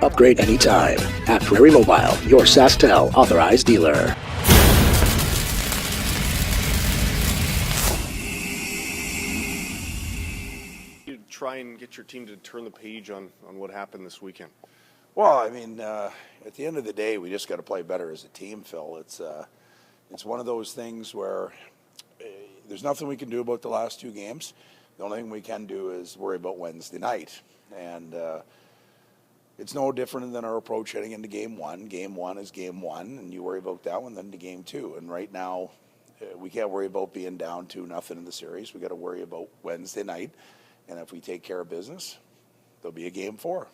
Upgrade anytime at Prairie Mobile, your SaskTel authorized dealer. You try and get your team to turn the page on what happened this weekend. Well, I mean, at the end of the day, we just got to play better as a team, Phil. It's one of those things where there's nothing we can do about the last two games. The only thing we can do is worry about Wednesday night. And it's no different than our approach heading into game one. Game one is game one, and you worry about that one, then to game two. And right now, we can't worry about being down 2-0 in the series. We got to worry about Wednesday night. And if we take care of business, there'll be a game 4.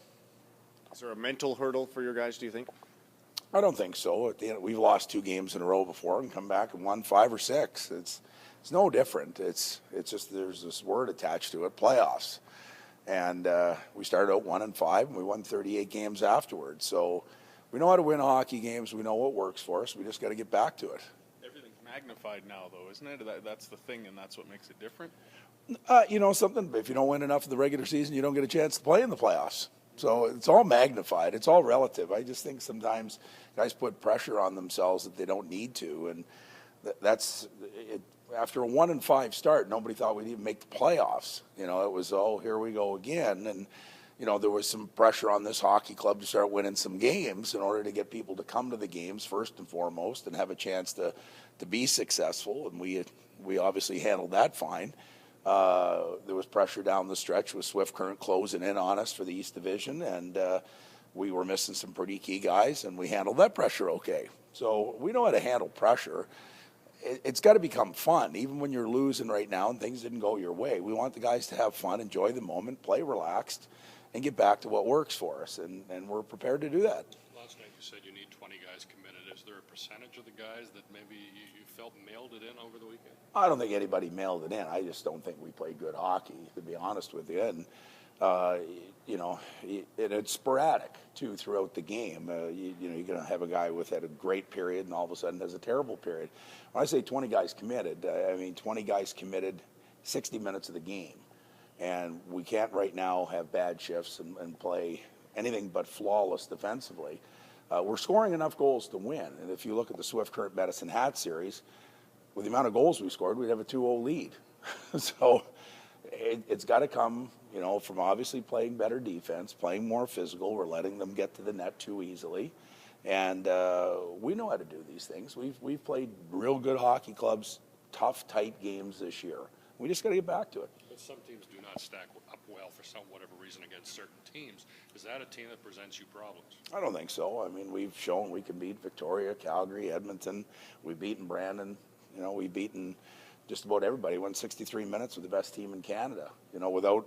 Is there a mental hurdle for your guys, do you think? I don't think so. At the end, we've lost 2 games in a row before and come back and won 5 or 6. It's no different. It's just there's this word attached to it, playoffs. And we started out 1-5, and we won 38 games afterwards. So we know how to win hockey games. We know what works for us. We just got to get back to it. Everything's magnified now, though, isn't it? That's the thing, and that's what makes it different. You know something? If you don't win enough of the regular season, you don't get a chance to play in the playoffs. So it's all magnified. It's all relative. I just think sometimes guys put pressure on themselves that they don't need to, and that's it. After a 1-5 start, nobody thought we'd even make the playoffs. You know, it was, oh, here we go again. And, you know, there was some pressure on this hockey club to start winning some games in order to get people to come to the games first and foremost and have a chance to be successful. And we obviously handled that fine. There was pressure down the stretch with Swift Current closing in on us for the East Division, and we were missing some pretty key guys, and we handled that pressure okay. So we know how to handle pressure. It's got to become fun, even when you're losing right now and things didn't go your way. We want the guys to have fun, enjoy the moment, play relaxed, and get back to what works for us, and we're prepared to do that. Last night you said you need 20 guys committed. Is there a percentage of the guys that maybe you felt mailed it in over the weekend? I don't think anybody mailed it in. I just don't think we played good hockey, to be honest with you. And, you know, it's sporadic, too, throughout the game. You're going to have a guy with had a great period and all of a sudden has a terrible period. When I say 20 guys committed, I mean 20 guys committed 60 minutes of the game. And we can't right now have bad shifts and play anything but flawless defensively. We're scoring enough goals to win. And if you look at the Swift Current Medicine Hat series, with the amount of goals we scored, we'd have a 2-0 lead. So it's got to come, you know, from obviously playing better defense, playing more physical. We're letting them get to the net too easily. And we know how to do these things. We've played real good hockey clubs, tough, tight games this year. We just got to get back to it. But some teams do not stack up well for some whatever reason against certain teams. Is that a team that presents you problems? I don't think so. I mean, we've shown we can beat Victoria, Calgary, Edmonton. We've beaten Brandon. You know, we've beaten just about everybody. Won 63 minutes with the best team in Canada, you know, without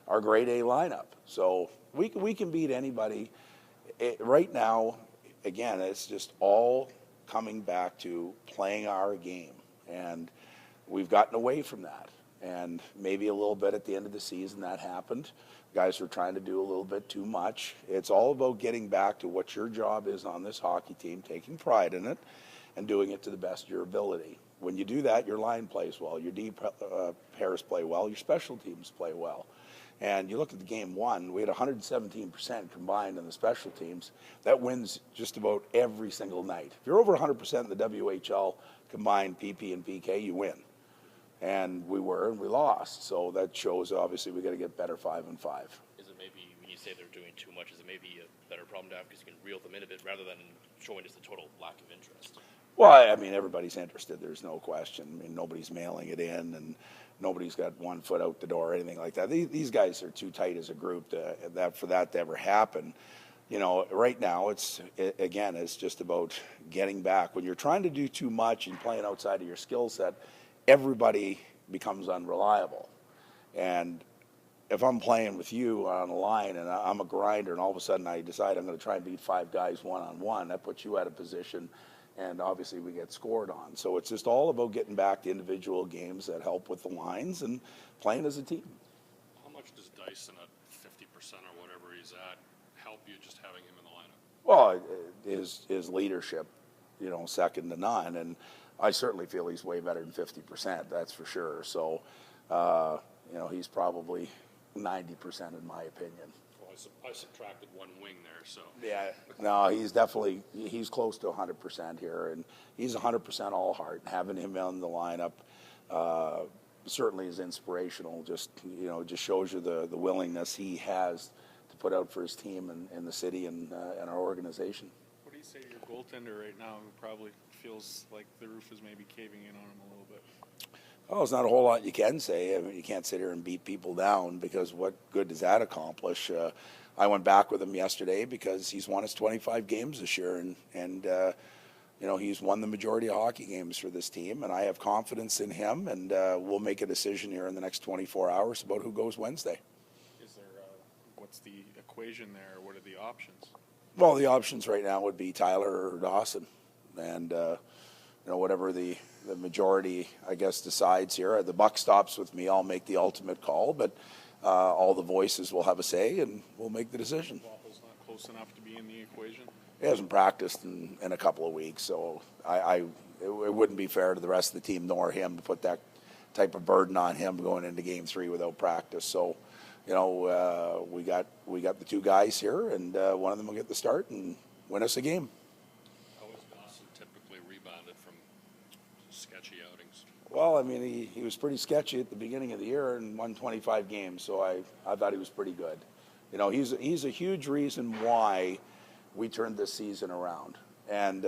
our grade A lineup. So we can beat anybody. Right now, again, it's just all coming back to playing our game. And we've gotten away from that. And maybe a little bit at the end of the season that happened. Guys were trying to do a little bit too much. It's all about getting back to what your job is on this hockey team, taking pride in it, and doing it to the best of your ability. When you do that, your line plays well, your D pairs play well, your special teams play well. And you look at the game one, we had 117% combined in the special teams. That wins just about every single night. If you're over 100% in the WHL combined PP and PK, you win. And we were, and we lost. So that shows, obviously, we got to get better 5-5. Is it maybe, when you say they're doing too much, is it maybe a better problem to have because you can reel them in a bit rather than showing just a total lack of interest? Well, I mean, everybody's interested. There's no question. I mean, nobody's mailing it in, and nobody's got one foot out the door or anything like that. These guys are too tight as a group for that to ever happen. You know, right now, it's just about getting back. When you're trying to do too much and playing outside of your skill set, everybody becomes unreliable. And if I'm playing with you on a line and I'm a grinder and all of a sudden I decide I'm going to try and beat 5 guys one-on-one, that puts you out of position, and obviously we get scored on. So it's just all about getting back to individual games that help with the lines and playing as a team. How much does Dyson at 50% or whatever he's at help you just having him in the lineup? Well, his leadership, you know, second to none. And I certainly feel he's way better than 50%. That's for sure. So, you know, he's probably 90% in my opinion. Well, I subtracted one wing there, so. Yeah. No, he's close to 100% here, and he's 100% all heart. Having him in the lineup certainly is inspirational. Just, you know, just shows you the willingness he has to put out for his team and the city and our organization. What do you say to your goaltender right now, who probably feels like the roof is maybe caving in on him a little bit? Oh, there's not a whole lot you can say. I mean, you can't sit here and beat people down, because what good does that accomplish? I went back with him yesterday because he's won his 25 games this year, and you know, he's won the majority of hockey games for this team, and I have confidence in him, and we'll make a decision here in the next 24 hours about who goes Wednesday. Is there, what's the equation there? What are the options? Well, the options right now would be Tyler or Dawson, and you know, whatever the majority, I guess, decides here. The buck stops with me. I'll make the ultimate call, but all the voices will have a say, and we'll make the decision. Waffle's not close enough to be in the equation? He hasn't practiced in a couple of weeks, so it wouldn't be fair to the rest of the team nor him to put that type of burden on him going into Game 3 without practice. So, you know, we got the two guys here, and one of them will get the start and win us a game. How has Dawson typically rebounded from sketchy outings? Well, I mean, he was pretty sketchy at the beginning of the year and won 25 games, so I thought he was pretty good. You know, he's a huge reason why we turned this season around. And,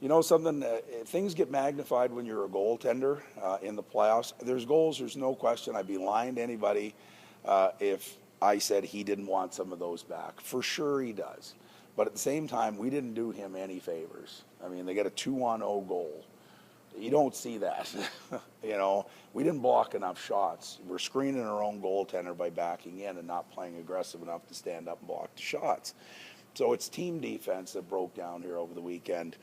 you know, something, things get magnified when you're a goaltender in the playoffs. There's goals, there's no question. I'd be lying to anybody if I said he didn't want some of those back. For sure he does. But at the same time, we didn't do him any favors. I mean, they got a 2-on-0 goal. You don't see that. You know, we didn't block enough shots. We're screening our own goaltender by backing in and not playing aggressive enough to stand up and block the shots. So it's team defense that broke down here over the weekend.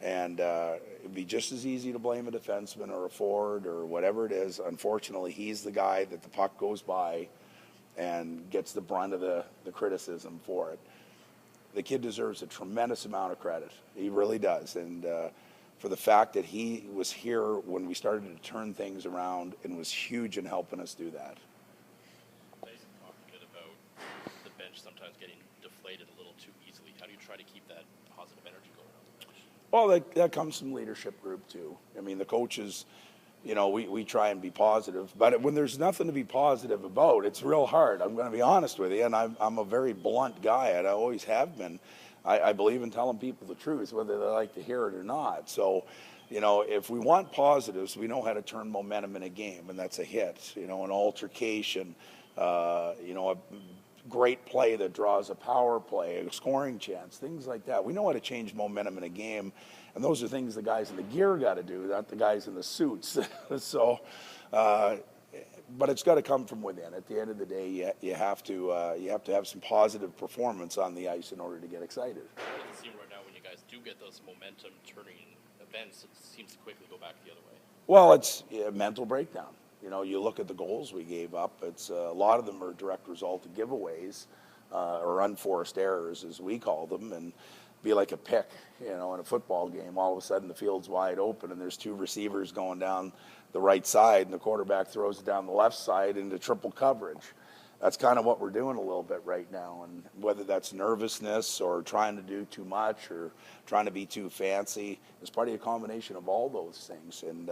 And it'd be just as easy to blame a defenseman or a forward or whatever it is. Unfortunately, he's the guy that the puck goes by and gets the brunt of the criticism for it. The kid deserves a tremendous amount of credit. He really does. And for the fact that he was here when we started to turn things around and was huge in helping us do that. Jason talked a bit about the bench sometimes getting deflated a little too easily. How do you try to keep that positive energy going on the bench? Well, that comes from leadership group too. I mean, the coaches, you know, we try and be positive, but when there's nothing to be positive about, it's real hard. I'm going to be honest with you, and I'm a very blunt guy, and I always have been. I believe in telling people the truth, whether they like to hear it or not. So, you know, if we want positives, we know how to turn momentum in a game, and that's a hit, you know, an altercation, you know, a great play that draws a power play, a scoring chance, things like that. We know how to change momentum in a game, and those are things the guys in the gear got to do, not the guys in the suits. So, but it's got to come from within. At the end of the day, you have to have some positive performance on the ice in order to get excited. It doesn't seem right now when you guys do get those momentum turning events, it seems to quickly go back the other way. Well, it's a mental breakdown. You know, you look at the goals we gave up. It's a lot of them are a direct result of giveaways or unforced errors, as we call them, and be like a pick. You know, in a football game, all of a sudden the field's wide open and there's two receivers going down the right side, and the quarterback throws it down the left side into triple coverage. That's kind of what we're doing a little bit right now, and whether that's nervousness or trying to do too much or trying to be too fancy, it's probably a combination of all those things. And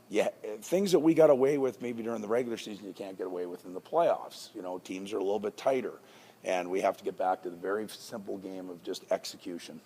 yeah, things that we got away with maybe during the regular season, you can't get away with in the playoffs. You know, teams are a little bit tighter, and we have to get back to the very simple game of just execution.